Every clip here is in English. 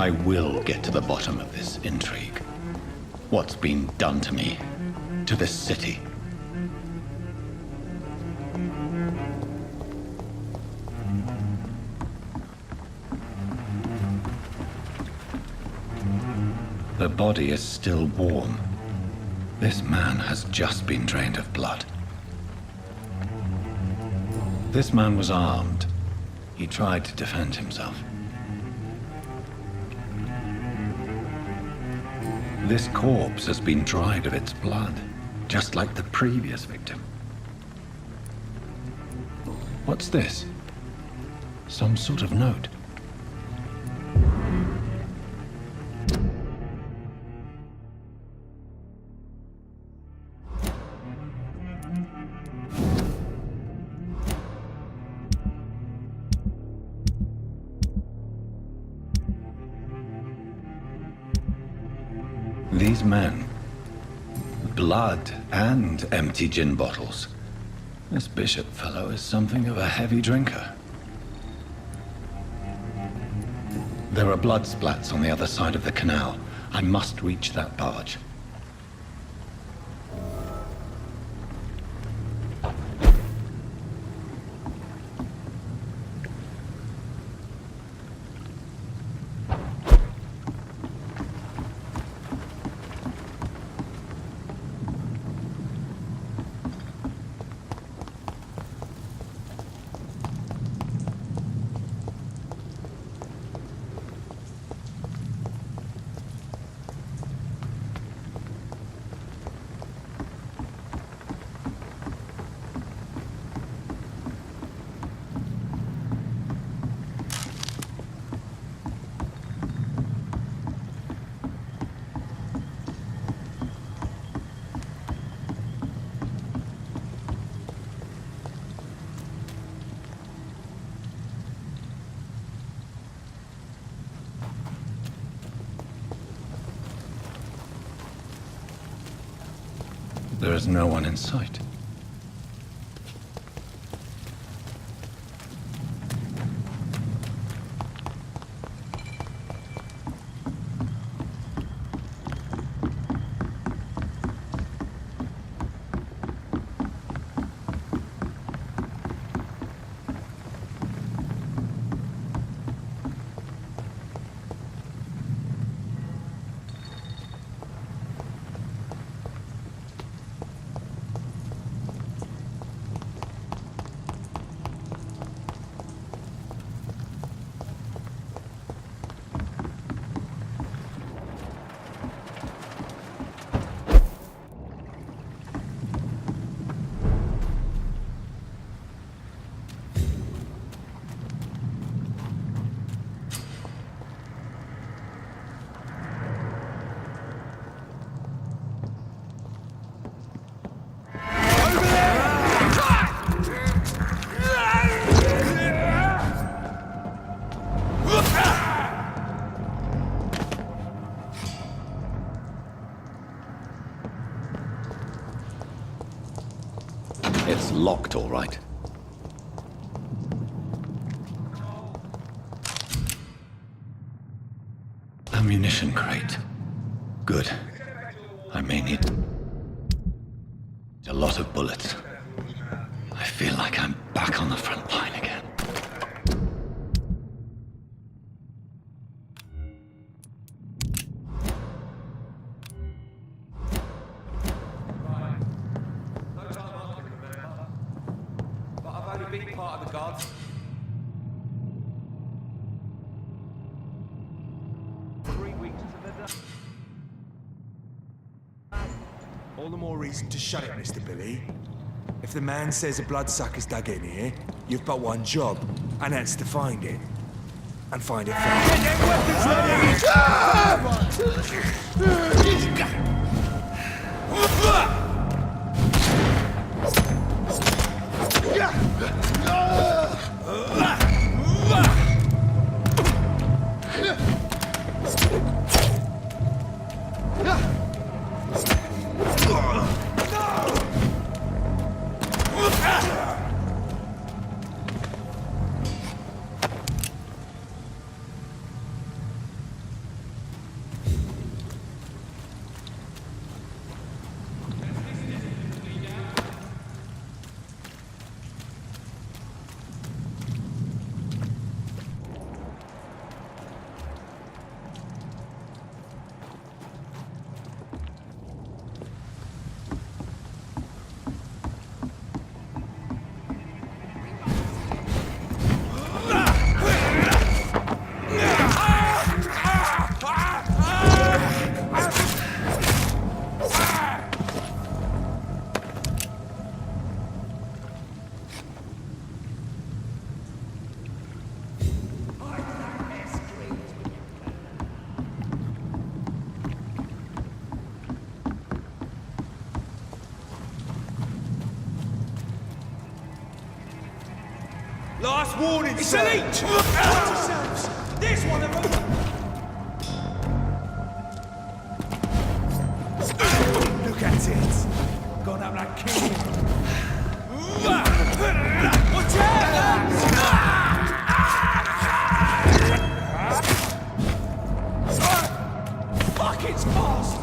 I will get to the bottom of this intrigue. What's been done to me, to this city. The body is still warm. This man has just been drained of blood. This man was armed. He tried to defend himself. This corpse has been dried of its blood, just like the previous victim. What's this? Some sort of note. These men. Blood and empty gin bottles. This bishop fellow is something of a heavy drinker. There are blood splats on the other side of the canal. I must reach that barge. There is no one in sight. It's locked, all right. Ammunition crate. Good. I may need a lot of bullets. I feel like I'm back on the front line again. All the more reason to shut it, Mr. Billy. If the man says a bloodsucker's dug in here, you've but one job, and that's to find it. And find it fast. Get Last warning, It's sir. a leech! Watch yourselves! There's one of them! Look at it. Gone up like king. Watch out! Fuck, it's fast!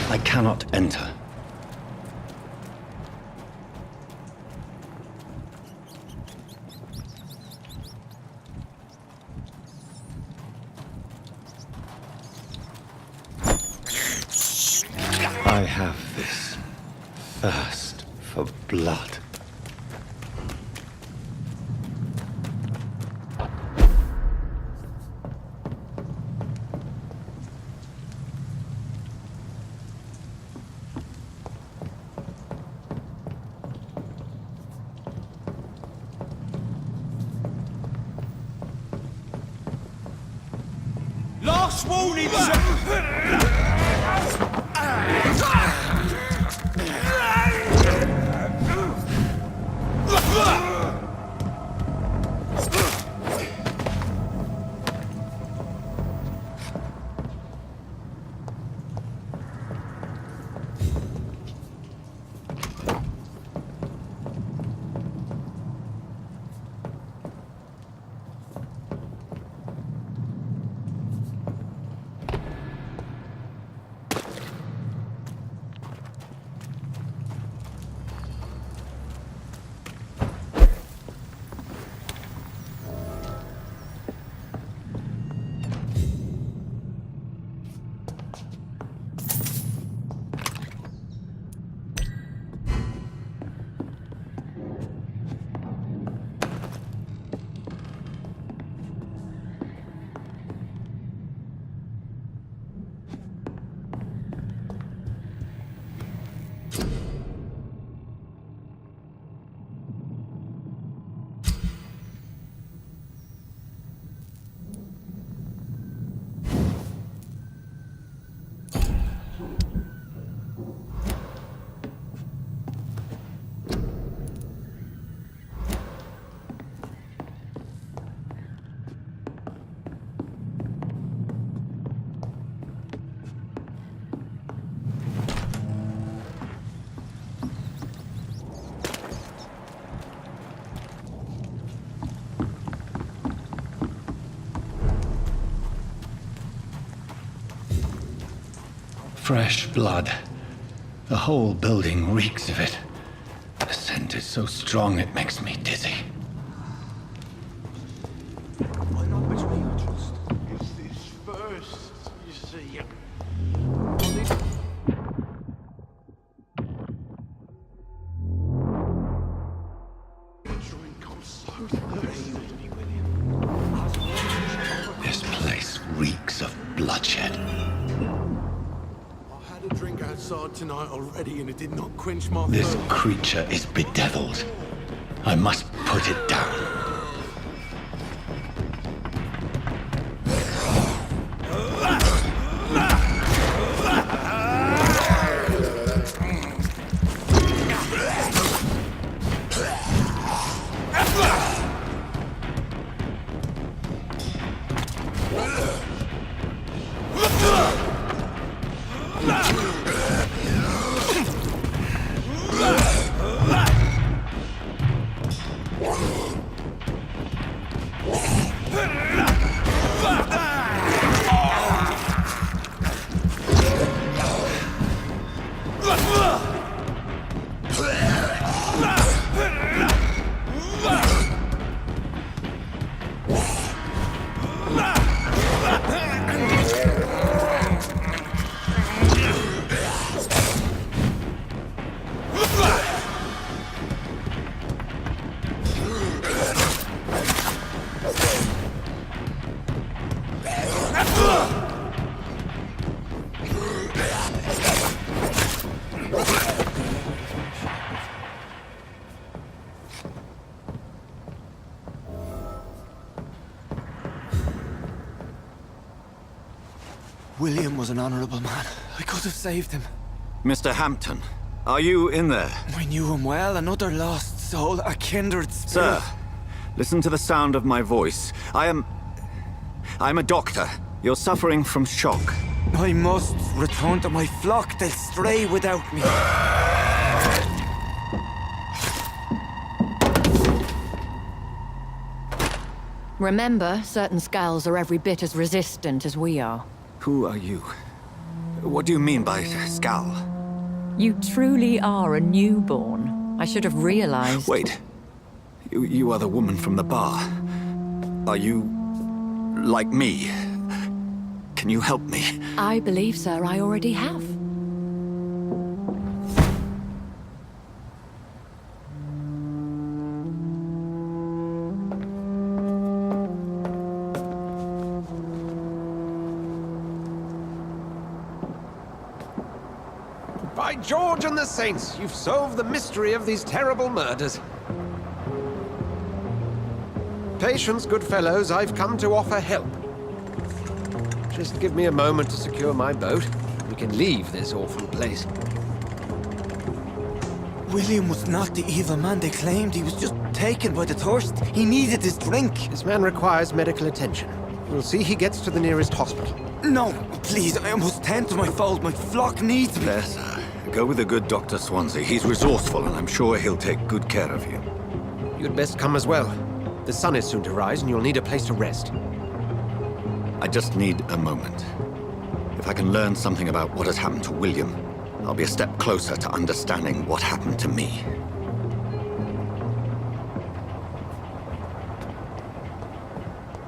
I cannot enter. I have this thirst for blood. Last warning, sir! Fresh blood. The whole building reeks of it. The scent is so strong it makes me dizzy. I know which way I trust. It's this first, you see. Drink, I'm so thirsty, William. This place reeks of bloodshed. I had a drink outside tonight already and it did not quench my This thirst. creature is bedeviled. I must put it down. William was an honorable man. I could have saved him. Mr. Hampton, are you in there? I knew him well, another lost soul, a kindred spirit. Sir, listen to the sound of my voice. I'm a doctor. You're suffering from shock. I must return to my flock. They'll stray without me. Remember, certain skulls are every bit as resistant as we are. Who are you? What do you mean by Skal? You truly are a newborn. I should have realized. Wait. You are the woman from the bar. Are you... like me? Can you help me? I believe, sir, I already have. By George and the Saints, you've solved the mystery of these terrible murders. Patience, good fellows, I've come to offer help. Just give me a moment to secure my boat. We can leave this awful place. William was not the evil man they claimed. He was just taken by the thirst. He needed his drink. This man requires medical attention. We'll see he gets to the nearest hospital. No, please, I must tend to my fold. My flock needs me. There, sir. Go with the good Dr. Swansea. He's resourceful, and I'm sure he'll take good care of you. You'd best come as well. The sun is soon to rise, and you'll need a place to rest. I just need a moment. If I can learn something about what has happened to William, I'll be a step closer to understanding what happened to me.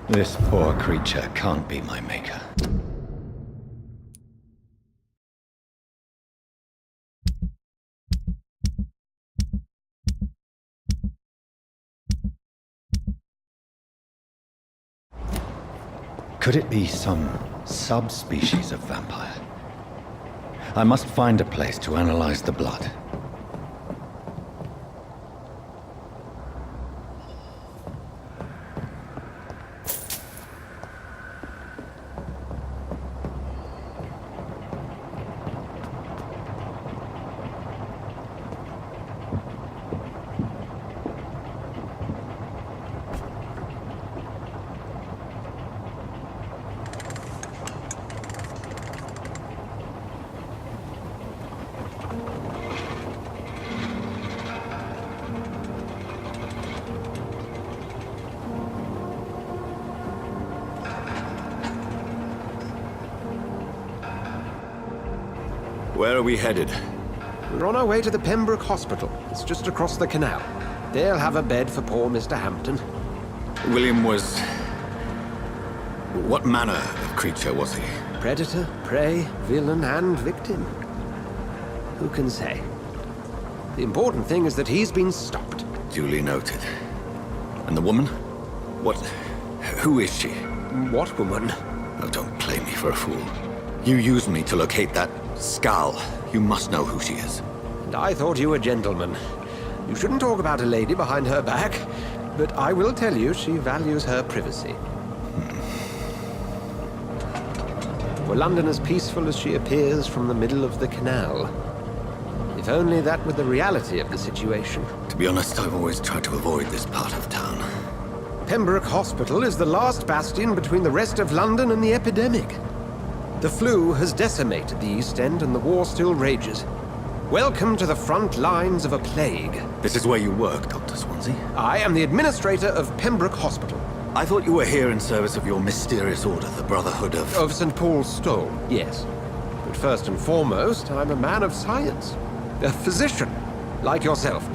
This poor creature can't be my maker. Could it be some subspecies of vampire? I must find a place to analyze the blood. Where are we headed? We're on our way to the Pembroke Hospital. It's just across the canal. They'll have a bed for poor Mr. Hampton. William was... what manner of creature was he? Predator, prey, villain, and victim. Who can say? The important thing is that he's been stopped. Duly noted. And the woman? What... who is she? What woman? Oh, don't play me for a fool. You used me to locate that Skal. You must know who she is. And I thought you a gentleman. You shouldn't talk about a lady behind her back, but I will tell you she values her privacy. Were London as peaceful as she appears from the middle of the canal? If only that were the reality of the situation. To be honest, I've always tried to avoid this part of town. Pembroke Hospital is the last bastion between the rest of London and the epidemic. The flu has decimated the East End and the war still rages. Welcome to the front lines of a plague. This is where you work, Dr. Swansea? I am the administrator of Pembroke Hospital. I thought you were here in service of your mysterious order, the Brotherhood of... Of St. Paul's Stone, yes. But first and foremost, I'm a man of science. A physician, like yourself,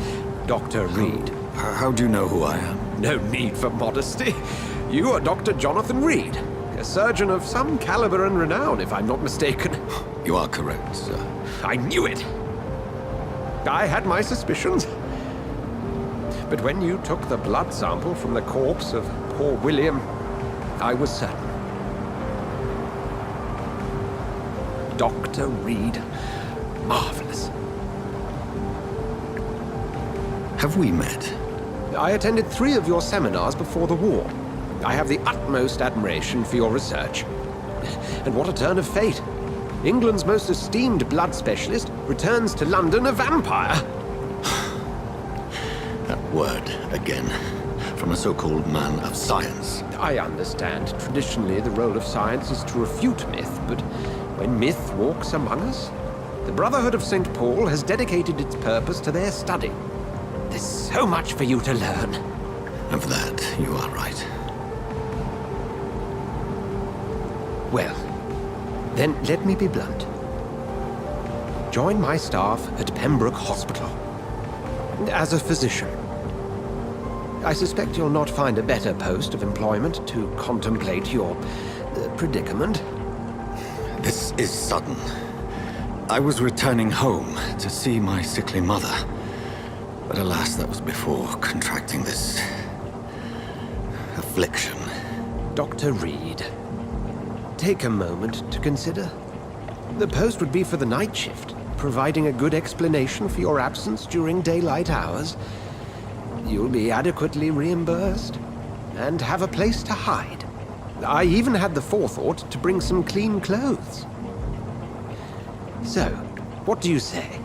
Dr. Reed. How do you know who I am? No need for modesty. You are Dr. Jonathan Reed, a surgeon of some caliber and renown, if I'm not mistaken. You are correct, sir. I knew it! I had my suspicions. But when you took the blood sample from the corpse of poor William, I was certain. Dr. Reed. Marvelous. Have we met? I attended 3 of your seminars before the war. I have the utmost admiration for your research. And what a turn of fate. England's most esteemed blood specialist returns to London a vampire. That word again. From a so-called man of science. I understand. Traditionally, the role of science is to refute myth, but when myth walks among us, the Brotherhood of St. Paul has dedicated its purpose to their study. There's so much for you to learn. Of that, you are right. Well, then let me be blunt. Join my staff at Pembroke Hospital. As a physician. I suspect you'll not find a better post of employment to contemplate your predicament. This is sudden. I was returning home to see my sickly mother. But alas, that was before contracting this affliction. Dr. Reed, take a moment to consider. The post would be for the night shift, providing a good explanation for your absence during daylight hours. You'll be adequately reimbursed and have a place to hide. I even had the forethought to bring some clean clothes. So, what do you say?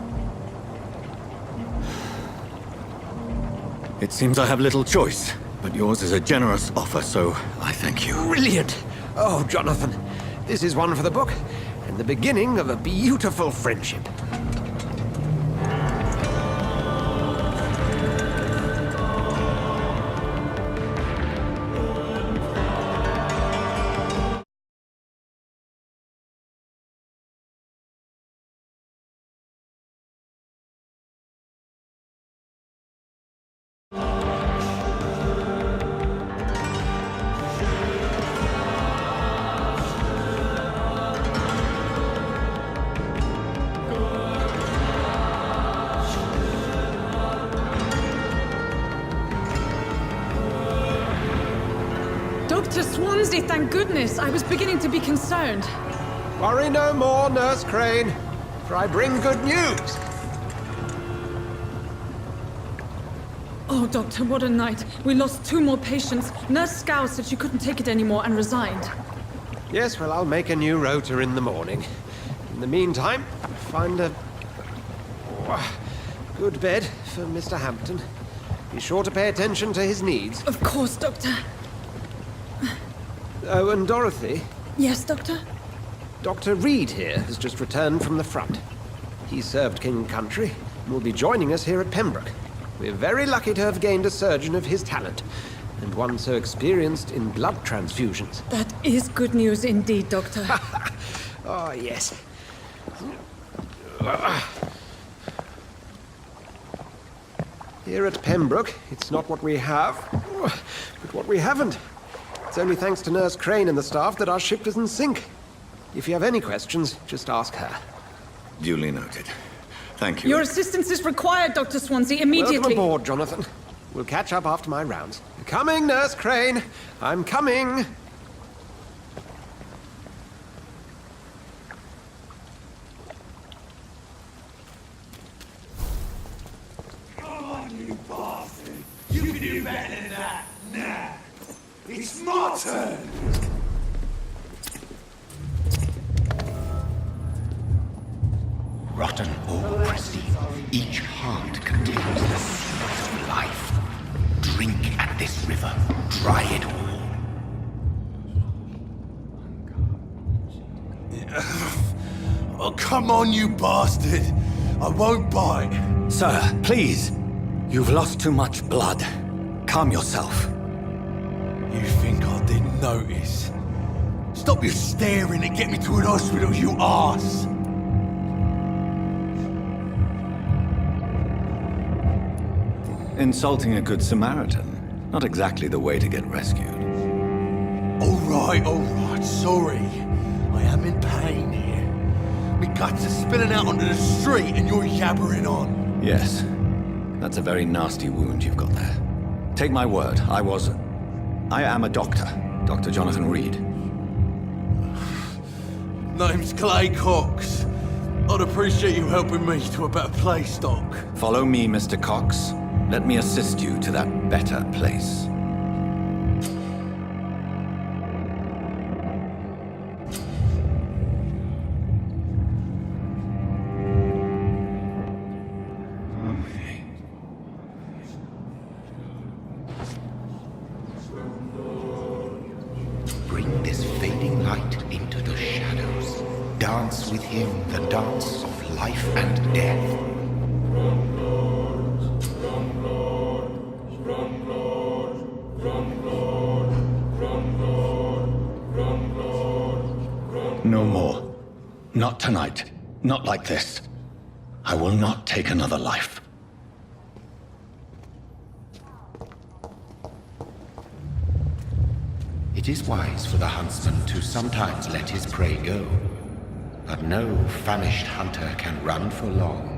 It seems I have little choice, but yours is a generous offer, so I thank you. Brilliant! Oh, Jonathan, this is one for the book, and the beginning of a beautiful friendship. Dr. Swansea, thank goodness. I was beginning to be concerned. Worry no more, Nurse Crane, for I bring good news. Oh, Doctor, what a night. We lost 2 more patients. Nurse Scow said she couldn't take it anymore and resigned. Yes, well, I'll make a new rota in the morning. In the meantime, find a good bed for Mr. Hampton. Be sure to pay attention to his needs. Of course, Doctor. Oh, and Dorothy, Yes, Doctor? Dr. Reed here has just returned from the front. He served King and Country and will be joining us here at Pembroke. We're very lucky to have gained a surgeon of his talent, and one so experienced in blood transfusions. That is good news indeed, Doctor. Oh, yes. Here at Pembroke, it's not what we have, but what we haven't. It's only thanks to Nurse Crane and the staff that our ship doesn't sink. If you have any questions, just ask her. Duly noted. Thank you. Your assistance is required, Dr. Swansea, immediately. Welcome aboard, Jonathan. We'll catch up after my rounds. Coming, Nurse Crane. I'm coming. Come on, you bastard. You can do better than that. Nah. It's my turn. Rotten or pristine, each heart contains the sweat of life. Drink at this river, dry it all. Oh, come on, you bastard. I won't bite. Sir, please. You've lost too much blood. Calm yourself. You think I didn't notice? Stop your staring and get me to an hospital, you arse! Insulting a good Samaritan. Not exactly the way to get rescued. All right, sorry. I am in pain here. Me guts are spilling out onto the street and you're yabbering on. Yes. That's a very nasty wound you've got there. Take my word, I am a doctor. Dr. Jonathan Reed. Name's Clay Cox. I'd appreciate you helping me to a better place, Doc. Follow me, Mr. Cox. Let me assist you to that better place. right into the shadows. Dance with him the dance of life and death. No more. Not tonight. Not like this. I will not take another life. It is wise for the huntsman to sometimes let his prey go, but no famished hunter can run for long.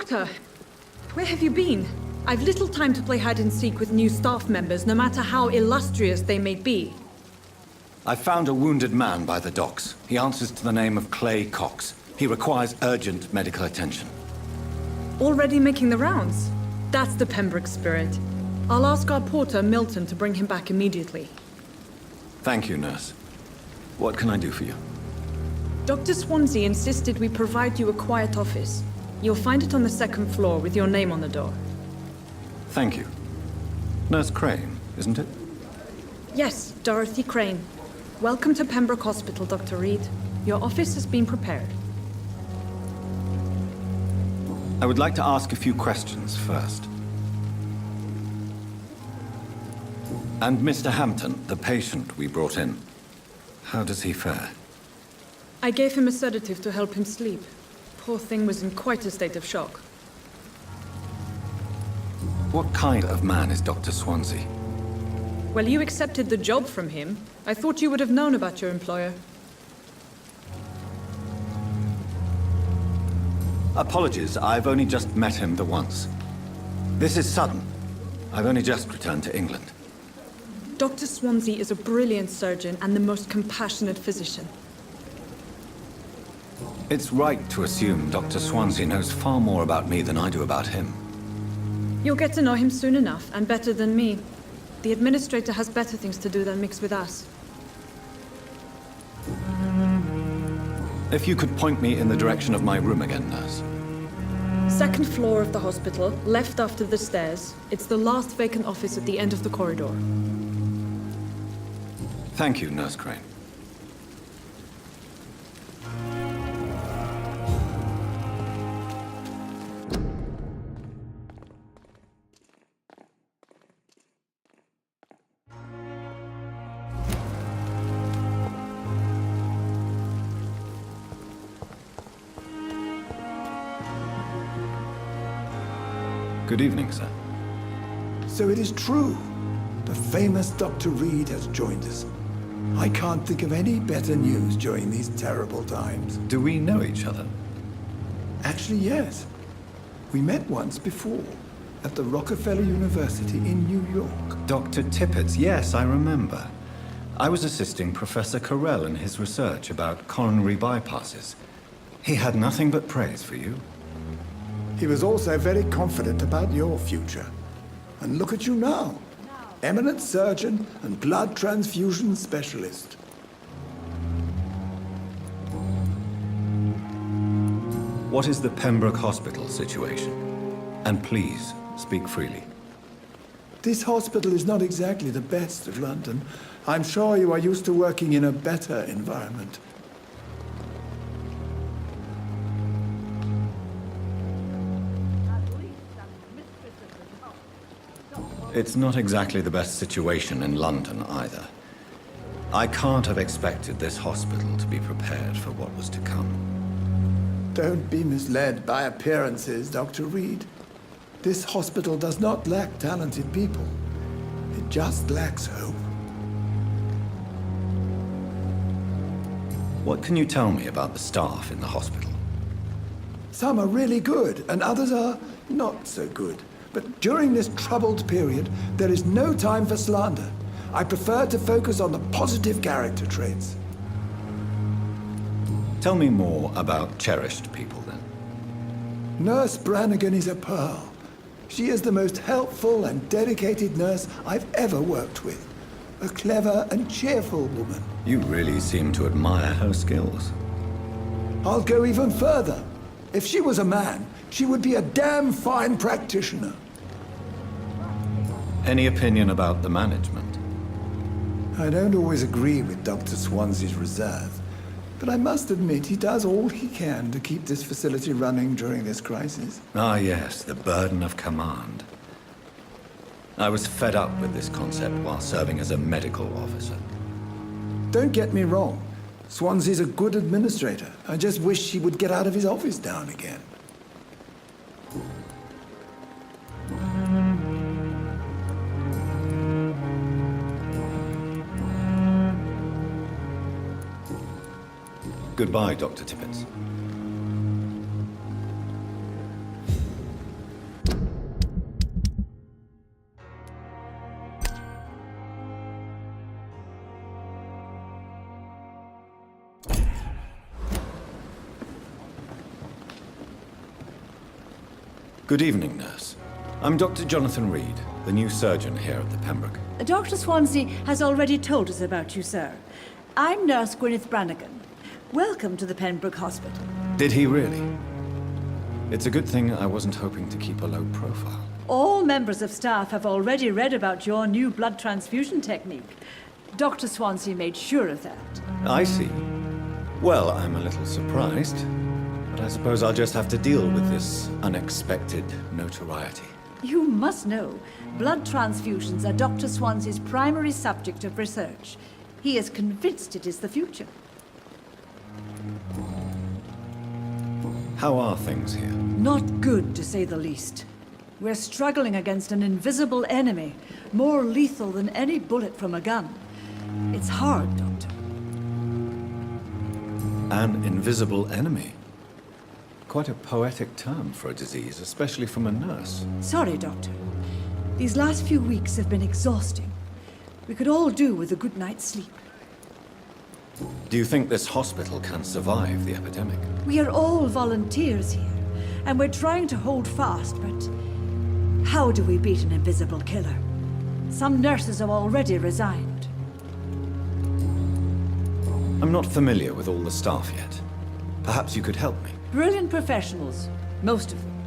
Doctor, where have you been? I've little time to play hide and seek with new staff members, no matter how illustrious they may be. I found a wounded man by the docks. He answers to the name of Clay Cox. He requires urgent medical attention. Already making the rounds? That's the Pembroke spirit. I'll ask our porter, Milton, to bring him back immediately. Thank you, nurse. What can I do for you? Dr. Swansea insisted we provide you a quiet office. You'll find it on the second floor with your name on the door. Thank you. Nurse Crane, isn't it? Yes, Dorothy Crane. Welcome to Pembroke Hospital, Dr. Reed. Your office has been prepared. I would like to ask a few questions first. And Mr. Hampton, the patient we brought in, how does he fare? I gave him a sedative to help him sleep. Poor thing was in quite a state of shock. What kind of man is Dr. Swansea? Well, you accepted the job from him. I thought you would have known about your employer. Apologies, I've only just met him the once. This is sudden. I've only just returned to England. Dr. Swansea is a brilliant surgeon and the most compassionate physician. It's right to assume Dr. Swansea knows far more about me than I do about him. You'll get to know him soon enough, and better than me. The administrator has better things to do than mix with us. If you could point me in the direction of my room again, nurse. Second floor of the hospital, left after the stairs. It's the last vacant office at the end of the corridor. Thank you, Nurse Crane. Good evening, sir. So it is true. The famous Dr. Reed has joined us. I can't think of any better news during these terrible times. Do we know each other? Actually, yes. We met once before, at the Rockefeller University in New York. Dr. Tippett's, yes, I remember. I was assisting Professor Carell in his research about coronary bypasses. He had nothing but praise for you. He was also very confident about your future. And look at you now. Eminent surgeon and blood transfusion specialist. What is the Pembroke Hospital situation? And please, speak freely. This hospital is not exactly the best of London. I'm sure you are used to working in a better environment. It's not exactly the best situation in London either. I can't have expected this hospital to be prepared for what was to come. Don't be misled by appearances, Dr. Reed. This hospital does not lack talented people. It just lacks hope. What can you tell me about the staff in the hospital? Some are really good, and others are not so good. But during this troubled period, there is no time for slander. I prefer to focus on the positive character traits. Tell me more about cherished people, then. Nurse Brannigan is a pearl. She is the most helpful and dedicated nurse I've ever worked with. A clever and cheerful woman. You really seem to admire her skills. I'll go even further. If she was a man, she would be a damn fine practitioner. Any opinion about the management? I don't always agree with Dr. Swansea's reserve, but I must admit he does all he can to keep this facility running during this crisis. Ah, yes, the burden of command. I was fed up with this concept while serving as a medical officer. Don't get me wrong. Swansea's a good administrator. I just wish he would get out of his office now and again. Goodbye, Dr. Tippett. Good evening, nurse. I'm Dr. Jonathan Reed, the new surgeon here at the Pembroke. Dr. Swansea has already told us about you, sir. I'm Nurse Gwyneth Brannigan. Welcome to the Pembroke Hospital. Did he really? It's a good thing I wasn't hoping to keep a low profile. All members of staff have already read about your new blood transfusion technique. Dr. Swansea made sure of that. I see. Well, I'm a little surprised, but I suppose I'll just have to deal with this unexpected notoriety. You must know, blood transfusions are Dr. Swansea's primary subject of research. He is convinced it is the future. How are things here? Not good, to say the least. We're struggling against an invisible enemy, more lethal than any bullet from a gun. It's hard, Doctor. An invisible enemy? Quite a poetic term for a disease, especially from a nurse. Sorry, Doctor. These last few weeks have been exhausting. We could all do with a good night's sleep. Do you think this hospital can survive the epidemic? We are all volunteers here, and we're trying to hold fast, but how do we beat an invisible killer? Some nurses have already resigned. I'm not familiar with all the staff yet. Perhaps you could help me. Brilliant professionals, most of them.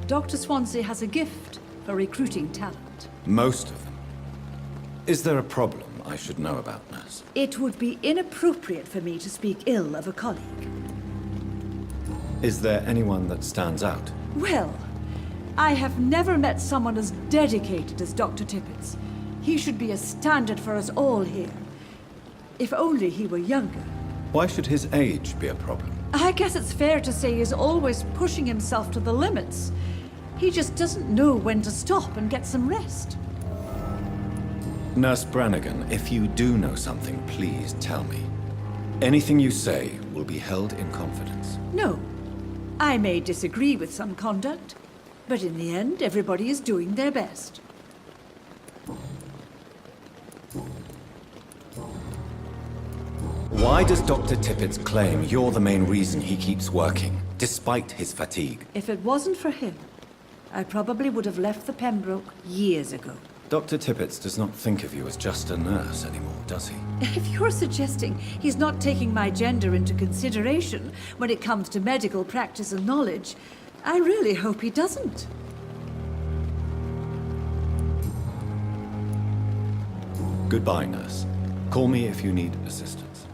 Dr. Swansea has a gift for recruiting talent. Most of them. Is there a problem I should know about, nurse? It would be inappropriate for me to speak ill of a colleague. Is there anyone that stands out? Well, I have never met someone as dedicated as Dr. Tippett's. He should be a standard for us all here. If only he were younger. Why should his age be a problem? I guess it's fair to say he's always pushing himself to the limits. He just doesn't know when to stop and get some rest. Nurse Brannigan, if you do know something, please tell me. Anything you say will be held in confidence. No. I may disagree with some conduct, but in the end, everybody is doing their best. Why does Dr. Tippett claim you're the main reason he keeps working, despite his fatigue? If it wasn't for him, I probably would have left the Pembroke years ago. Dr. Tippett does not think of you as just a nurse anymore, does he? If you're suggesting he's not taking my gender into consideration when it comes to medical practice and knowledge, I really hope he doesn't. Goodbye, nurse. Call me if you need assistance.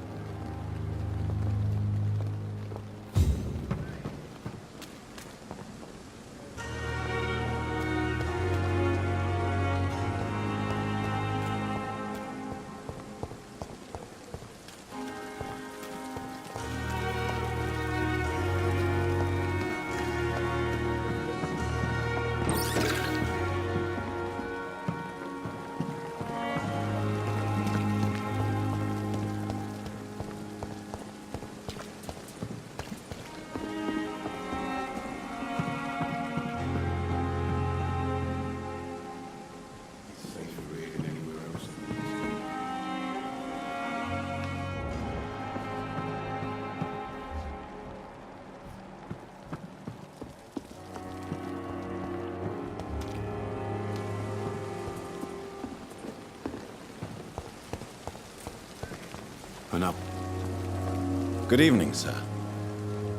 Good evening, sir.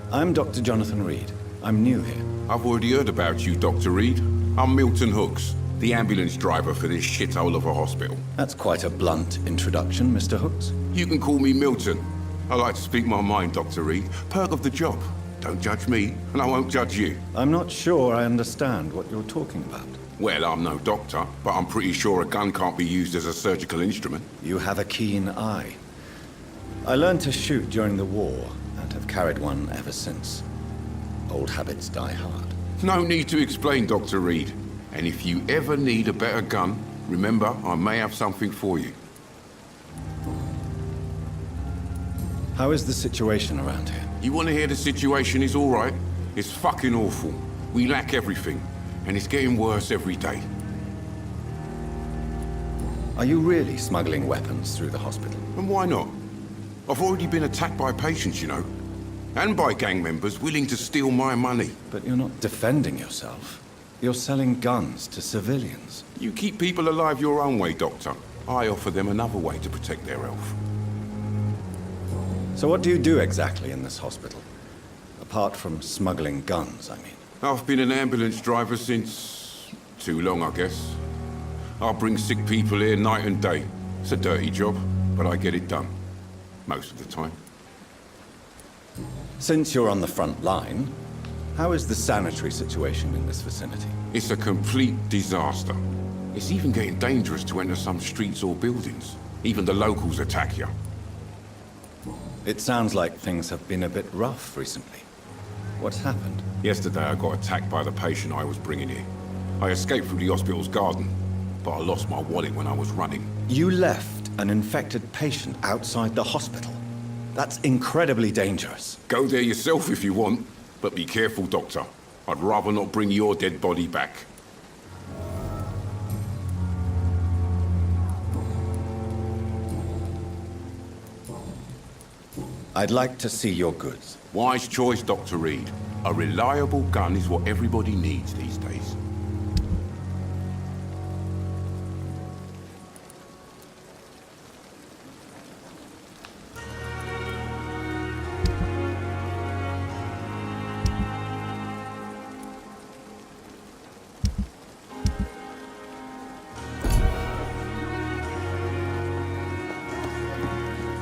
I'm Dr. Jonathan Reed. I'm new here. I've already heard about you, Dr. Reed. I'm Milton Hooks, the ambulance driver for this shithole of a hospital. That's quite a blunt introduction, Mr. Hooks. You can call me Milton. I like to speak my mind, Dr. Reed. Perk of the job. Don't judge me, and I won't judge you. I'm not sure I understand what you're talking about. Well, I'm no doctor, but I'm pretty sure a gun can't be used as a surgical instrument. You have a keen eye. I learned to shoot during the war, and have carried one ever since. Old habits die hard. No need to explain, Dr. Reed. And if you ever need a better gun, remember, I may have something for you. How is the situation around here? You want to hear the situation is all right? It's fucking awful. We lack everything, and it's getting worse every day. Are you really smuggling weapons through the hospital? And why not? I've already been attacked by patients, you know. And by gang members willing to steal my money. But you're not defending yourself. You're selling guns to civilians. You keep people alive your own way, Doctor. I offer them another way to protect their health. So what do you do exactly in this hospital? Apart from smuggling guns, I mean. I've been an ambulance driver since... too long, I guess. I bring sick people here night and day. It's a dirty job, but I get it done. Most of the time. Since you're on the front line, how is the sanitary situation in this vicinity? It's a complete disaster. It's even getting dangerous to enter some streets or buildings. Even the locals attack you. It sounds like things have been a bit rough recently. What's happened? Yesterday I got attacked by the patient I was bringing here. I escaped through the hospital's garden, but I lost my wallet when I was running. You left an infected patient outside the hospital? That's incredibly dangerous. Go there yourself if you want, but be careful, Doctor. I'd rather not bring your dead body back. I'd like to see your goods. Wise choice, Dr. Reed. A reliable gun is what everybody needs these days.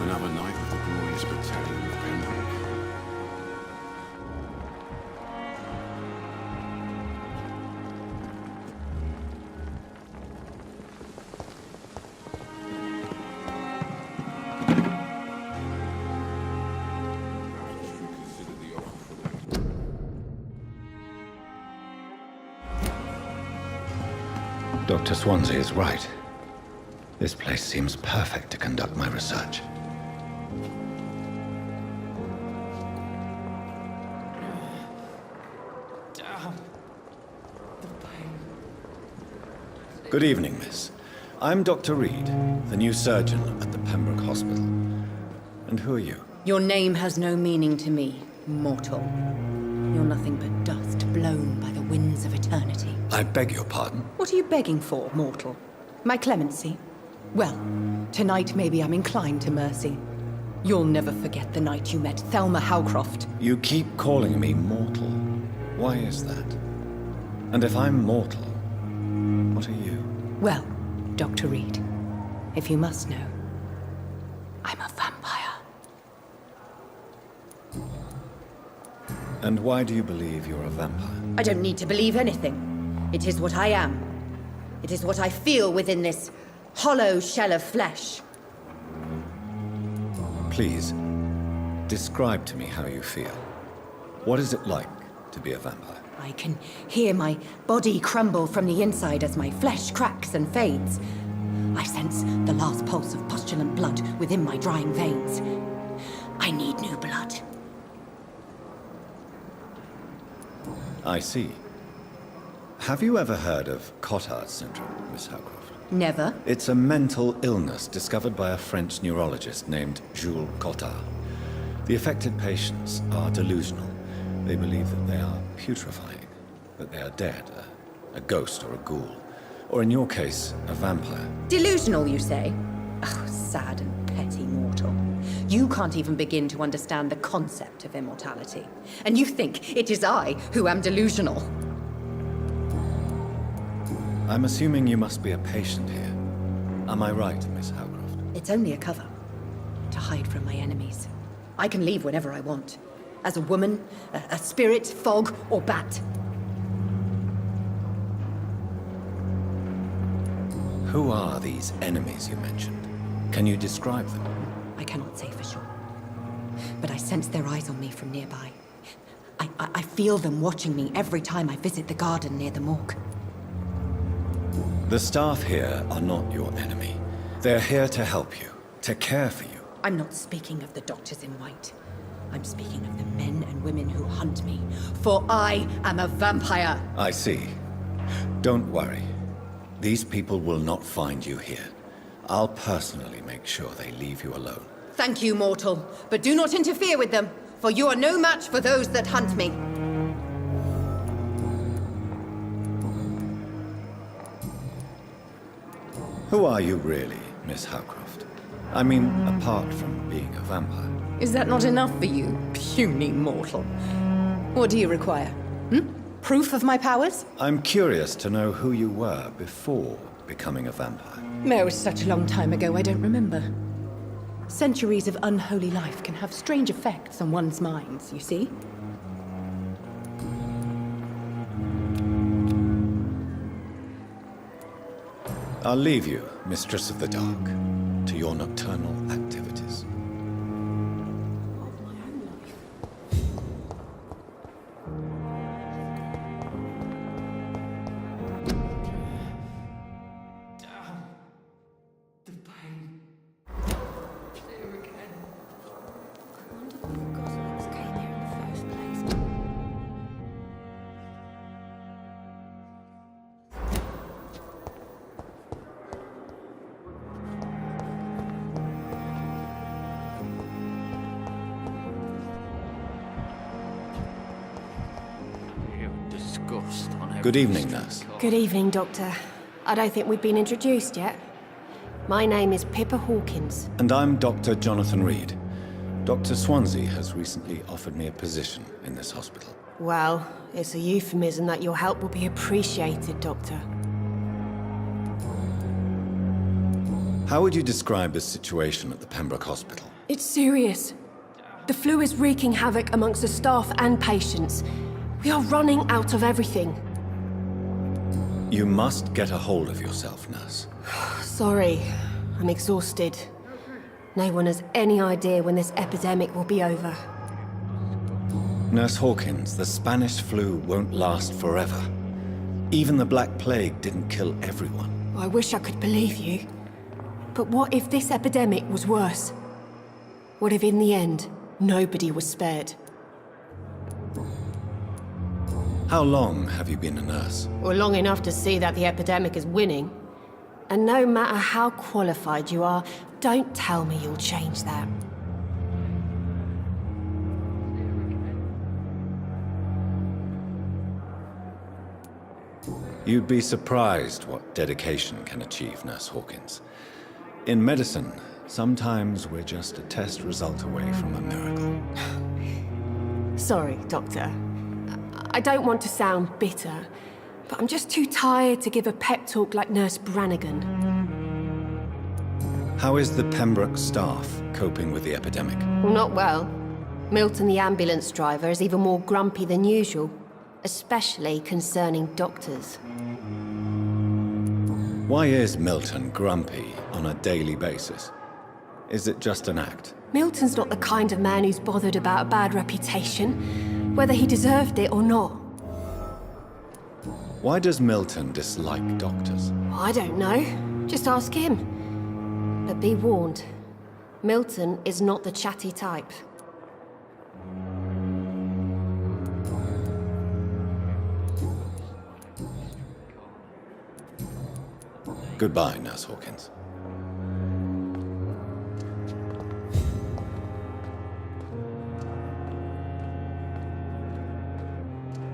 Another night with the glorious battalion of Pembroke. Dr. Swansea is right. This place seems perfect to conduct my research. Good evening, miss. I'm Dr. Reed, the new surgeon at the Pembroke Hospital. And who are you? Your name has no meaning to me, mortal. You're nothing but dust blown by the winds of eternity. I beg your pardon? What are you begging for, mortal? My clemency? Well, tonight maybe I'm inclined to mercy. You'll never forget the night you met Thelma Howcroft. You keep calling me mortal. Why is that? And if I'm mortal, what are you? Well, Dr. Reed, if you must know, I'm a vampire. And why do you believe you're a vampire? I don't need to believe anything. It is what I am. It is what I feel within this hollow shell of flesh. Please, describe to me how you feel. What is it like to be a vampire? I can hear my body crumble from the inside as my flesh cracks and fades. I sense the last pulse of postulant blood within my drying veins. I need new blood. I see. Have you ever heard of Cotard syndrome, Miss Howcroft? Never. It's a mental illness discovered by a French neurologist named Jules Cotard. The affected patients are delusional. They believe that they are putrefying, that they are dead, a ghost or a ghoul, or in your case, a vampire. Delusional, you say? Oh, sad and petty mortal. You can't even begin to understand the concept of immortality. And you think it is I who am delusional. I'm assuming you must be a patient here. Am I right, Miss Howcroft? It's only a cover. To hide from my enemies. I can leave whenever I want. As a woman, a spirit, fog, or bat. Who are these enemies you mentioned? Can you describe them? I cannot say for sure. But I sense their eyes on me from nearby. I feel them watching me every time I visit the garden near the morgue. The staff here are not your enemy. They're here to help you, to care for you. I'm not speaking of the doctors in white. I'm speaking of the men and women who hunt me. For I am a vampire! I see. Don't worry. These people will not find you here. I'll personally make sure they leave you alone. Thank you, mortal. But do not interfere with them, for you are no match for those that hunt me. Who are you really, Miss Howcroft? I mean, apart from being a vampire. Is that not enough for you, puny mortal? What do you require? Proof of my powers? I'm curious to know who you were before becoming a vampire. It was such a long time ago, I don't remember. Centuries of unholy life can have strange effects on one's minds, you see? I'll leave you, Mistress of the Dark, to your nocturnal activities. Good evening, nurse. Good evening, Doctor. I don't think we've been introduced yet. My name is Pippa Hawkins. And I'm Dr. Jonathan Reed. Dr. Swansea has recently offered me a position in this hospital. Well, it's a euphemism that your help will be appreciated, Doctor. How would you describe the situation at the Pembroke Hospital? It's serious. The flu is wreaking havoc amongst the staff and patients. We are running out of everything. You must get a hold of yourself, nurse. Sorry, I'm exhausted. No one has any idea when this epidemic will be over. Nurse Hawkins, the Spanish flu won't last forever. Even the Black Plague didn't kill everyone. I wish I could believe you. But what if this epidemic was worse? What if in the end, nobody was spared? How long have you been a nurse? Well, long enough to see that the epidemic is winning. And no matter how qualified you are, don't tell me you'll change that. You'd be surprised what dedication can achieve, Nurse Hawkins. In medicine, sometimes we're just a test result away from a miracle. Sorry, Doctor. I don't want to sound bitter, but I'm just too tired to give a pep talk like Nurse Brannigan. How is the Pembroke staff coping with the epidemic? Well, not well. Milton, the ambulance driver, is even more grumpy than usual, especially concerning doctors. Why is Milton grumpy on a daily basis? Is it just an act? Milton's not the kind of man who's bothered about a bad reputation, whether he deserved it or not. Why does Milton dislike doctors? I don't know. Just ask him. But be warned, Milton is not the chatty type. Goodbye, Nurse Hawkins.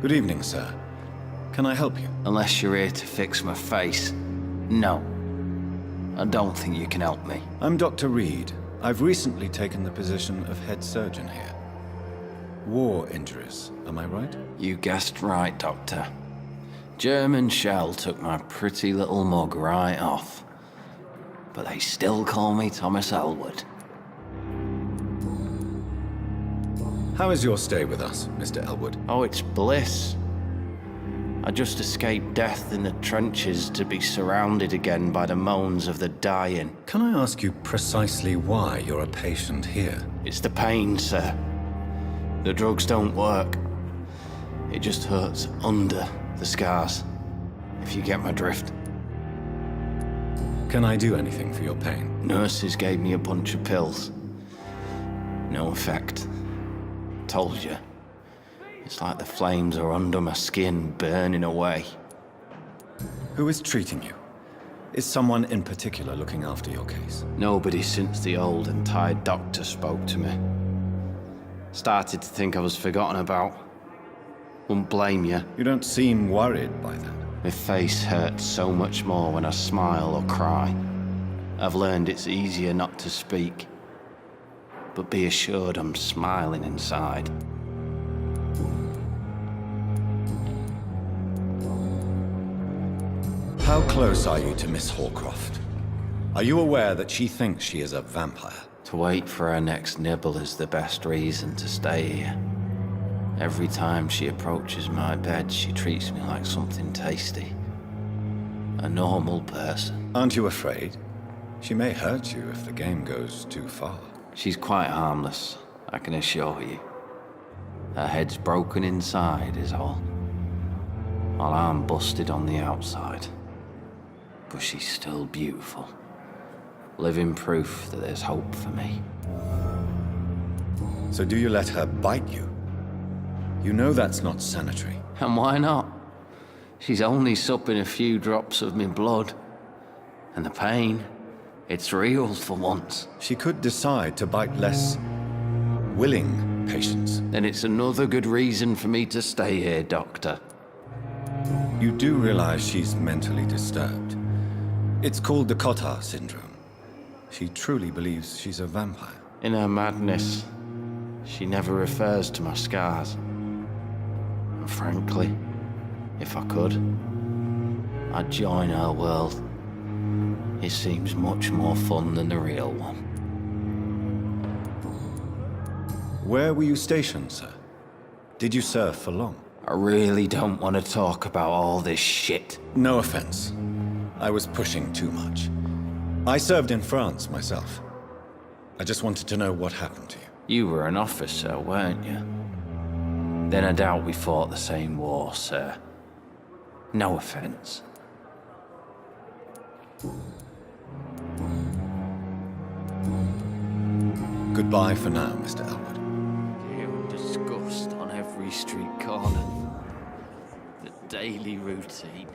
Good evening, sir. Can I help you? Unless you're here to fix my face. No. I don't think you can help me. I'm Dr. Reed. I've recently taken the position of head surgeon here. War injuries, am I right? You guessed right, Doctor. German shell took my pretty little mug right off. But they still call me Thomas Elwood. How is your stay with us, Mr. Elwood? Oh, it's bliss. I just escaped death in the trenches to be surrounded again by the moans of the dying. Can I ask you precisely why you're a patient here? It's the pain, sir. The drugs don't work. It just hurts under the scars, if you get my drift. Can I do anything for your pain? Nurses gave me a bunch of pills. No effect. Told you. It's like the flames are under my skin, burning away. Who is treating you? Is someone in particular looking after your case? Nobody since the old and tired doctor spoke to me. Started to think I was forgotten about. Wouldn't blame you. You don't seem worried by that. My face hurts so much more when I smile or cry. I've learned it's easier not to speak. But be assured I'm smiling inside. How close are you to Miss Horcroft? Are you aware that she thinks she is a vampire? To wait for her next nibble is the best reason to stay here. Every time she approaches my bed, she treats me like something tasty. A normal person. Aren't you afraid? She may hurt you if the game goes too far. She's quite harmless, I can assure you. Her head's broken inside is all. While I'm busted on the outside. But she's still beautiful. Living proof that there's hope for me. So do you let her bite you? You know that's not sanitary. And why not? She's only supping a few drops of me blood. And the pain, it's real for once. She could decide to bite less willing patients. Then it's another good reason for me to stay here, Doctor. You do realize she's mentally disturbed. It's called the Cotard syndrome. She truly believes she's a vampire. In her madness, she never refers to my scars. And frankly, if I could, I'd join her world. It seems much more fun than the real one. Where were you stationed, sir? Did you serve for long? I really don't want to talk about all this shit. No offense. I was pushing too much. I served in France myself. I just wanted to know what happened to you. You were an officer, weren't you? Then I doubt we fought the same war, sir. No offense. Goodbye for now, Mr. Elwood. You disgust on every street corner. The daily routine.